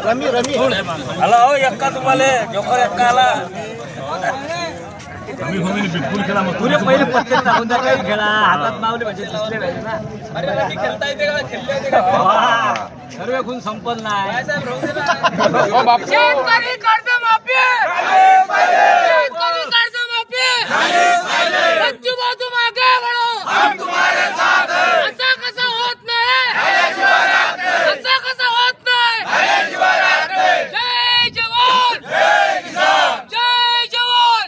rummy rummy आला हो एक्का तुम्हाला जोकर एक्का आला बिलकुल खेळा मग पुरे पहिले पत्ते टाकून द्या काही खेळा हातात मावले म्हणजे दिसले पाहिजे ना अरे रमी खेळता येते का खेळता येते का सर्व खून संपल नाही शेतकरी कर्जमाफी शेतकरी कर्जमाफी बच्चू बाजू मागे वळो असा कसा होत नाही असा कसा होत नाही जय जवान जय जवान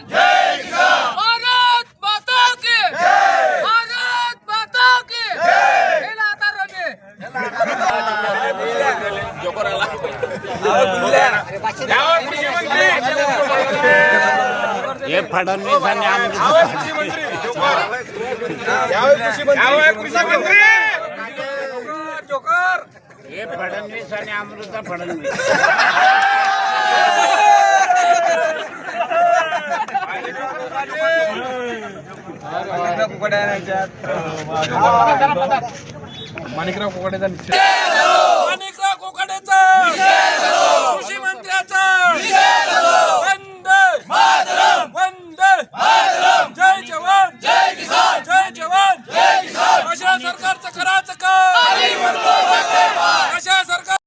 भारत माता की भारत माता की खेळा आता रमी जोकर आला हे फडणवीसांनी हे फडणवीस आणि अमृता फडणवीस माणिकराव कोकड्याचा